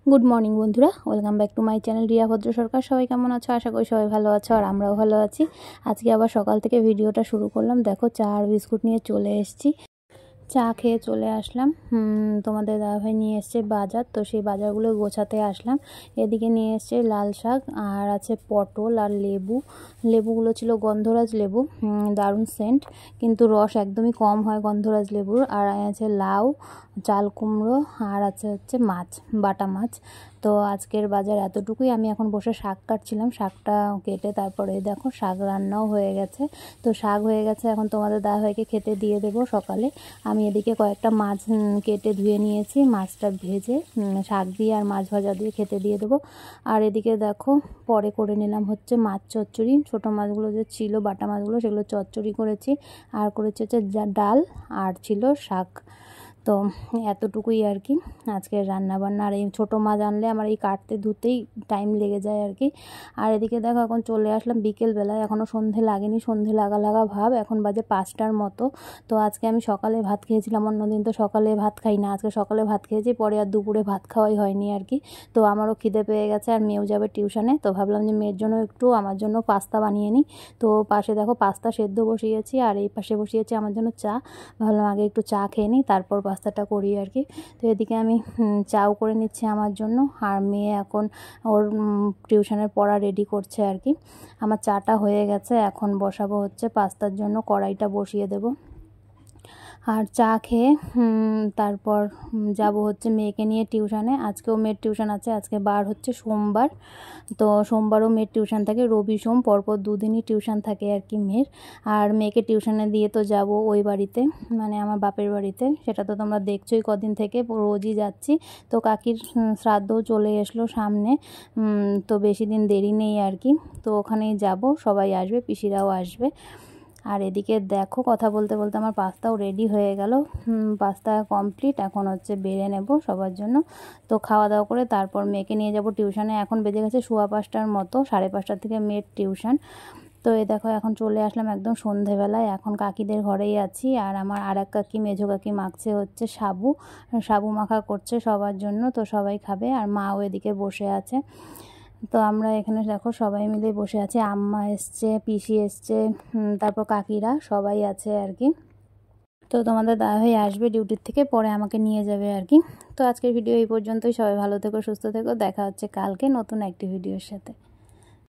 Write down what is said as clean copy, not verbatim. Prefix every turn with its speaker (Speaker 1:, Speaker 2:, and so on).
Speaker 1: Good morning বন্ধুরা, welcome back to my channel Riya ভদ্র সরকার। সবাই কেমন আছো? আশা করি সবাই ভালো আছো আর আমরাও ভালো আছি। আজকে আবার সকাল থেকে ভিডিওটা শুরু করলাম। দেখো, চা আর বিস্কুট নিয়ে চলে এসেছি। চা খেয়ে চলে আসলাম। তোমাদের দাদাভাই নিয়ে এসছে বাজার, তো সেই বাজারগুলো গোছাতে আসলাম। এদিকে নিয়ে এসছে লাল শাক, আর আছে পটল আর লেবু। লেবুগুলো ছিল গন্ধরাজ লেবু, দারুণ সেন্ট, কিন্তু রস একদমই কম হয় গন্ধরাজ লেবুর। আর আছে লাউ, চাল কুমড়ো, আর হচ্ছে মাছ, বাটা মাছ। তো আজকের বাজার এতটুকুই। আমি এখন বসে শাক কাটছিলাম, শাকটা কেটে তারপরে দেখো শাক রান্নাও হয়ে গেছে। তো শাক হয়ে গেছে, এখন তোমাদের দাদাভাইকে খেতে দিয়ে দেবো সকালে। আমি এদিকে কয়েকটা মাছ কেটে ধুয়ে নিয়েছি, মাছটা ভেজে শাক দিয়ে আর মাছ ভাজা দিয়ে খেতে দিয়ে দেবো। আর এদিকে দেখো পরে করে নিলাম হচ্ছে মাছ চচ্চড়ি। ছোটো মাছগুলো যে ছিল, বাটা মাছগুলো, সেগুলো চচ্চড়ি করেছি। আর করেছি হচ্ছে ডাল, আর ছিল শাক। তো এতটুকুই আর কি আজকের রান্নাবান্না। আর এই ছোটো মাছ আনলে আমার এই কাটতে ধুতেই টাইম লেগে যায় আর কি। আর এদিকে দেখো এখন চলে আসলাম বিকেলবেলায়, এখনও সন্ধে লাগেনি, সন্ধে লাগা লাগা ভাব। এখন বাজে 5টার মতো। তো আজকে আমি সকালে ভাত খেয়েছিলাম, অন্যদিন তো সকালে ভাত খাই না, আজকে সকালে ভাত খেয়েছি, পরে আর দুপুরে ভাত খাওয়াই হয়নি আর কি। তো আমারও খিদে পেয়ে গেছে, আর মেয়েও যাবে টিউশনে। তো ভাবলাম যে মেয়ের জন্য একটু, আমার জন্য পাস্তা বানিয়ে নিই। তো পাশে দেখো পাস্তা সেদ্ধ বসিয়েছি, আর এই পাশে বসিয়েছি আমার জন্য চা। ভাবলাম আগে একটু চা খেয়ে নিই, তারপর পাস্তাটা করি আর কি। তো এদিকে আমি চাও করে নিচ্ছি আমার জন্য, আর মেয়ে এখন ওর টিউশনের পড়া রেডি করছে আর কি। আমার চাটা হয়ে গেছে, এখন বসাবো হচ্ছে পাস্তার জন্য, কড়াইটা বসিয়ে দেব। আর চা খেয়ে তারপর যাব হচ্ছে মেয়েকে নিয়ে টিউশনে। আজকেও মেয়ের টিউশন আছে, আজকে বার হচ্ছে সোমবার। তো সোমবারও মেয়ের টিউশন থাকে, রবি সোম পরপর দুদিনই টিউশন থাকে আর কি মেয়ের। আর মেয়েকে টিউশনে দিয়ে তো যাব ওই বাড়িতে, মানে আমার বাপের বাড়িতে। সেটা তো তোমরা দেখছোই, কদিন থেকে রোজই যাচ্ছি। তো কাকির শ্রাদ্ধও চলে আসলো সামনে, তো বেশি দিন দেরি নেই আর কি। তো ওখানেই যাব, সবাই আসবে, পিসিরাও আসবে। আর এদিকে দেখো কথা বলতে বলতে আমার পাস্তাও রেডি হয়ে গেল। পাস্তা কমপ্লিট, এখন হচ্ছে বেড়ে নেব সবার জন্য। তো খাওয়া দাওয়া করে তারপর মেয়েকে নিয়ে যাব টিউশনে। এখন বেজে গেছে 5:15 মতো, 5:30 থেকে মেয়ের টিউশন। তো এই দেখো এখন চলে আসলাম একদম সন্ধেবেলায়, এখন কাকিদের ঘরেই আছি। আর আমার আর এক কাকি, মেঝো কাকি মাখছে হচ্ছে সাবু মাখা করছে সবার জন্য, তো সবাই খাবে। আর মাও এদিকে বসে আছে। তো আমরা এখানে দেখো সবাই মিলে বসে আছি, আম্মা এসছে, পিসি এসছে, তারপর কাকিরা সবাই আছে আর কি। তো তোমাদের দাদাভাই আসবে ডিউটির থেকে, পরে আমাকে নিয়ে যাবে আর কি। তো আজকের ভিডিও এই পর্যন্তই। সবাই ভালো থেকো, সুস্থ থেকো, দেখা হচ্ছে কালকে নতুন একটি ভিডিওর সাথে।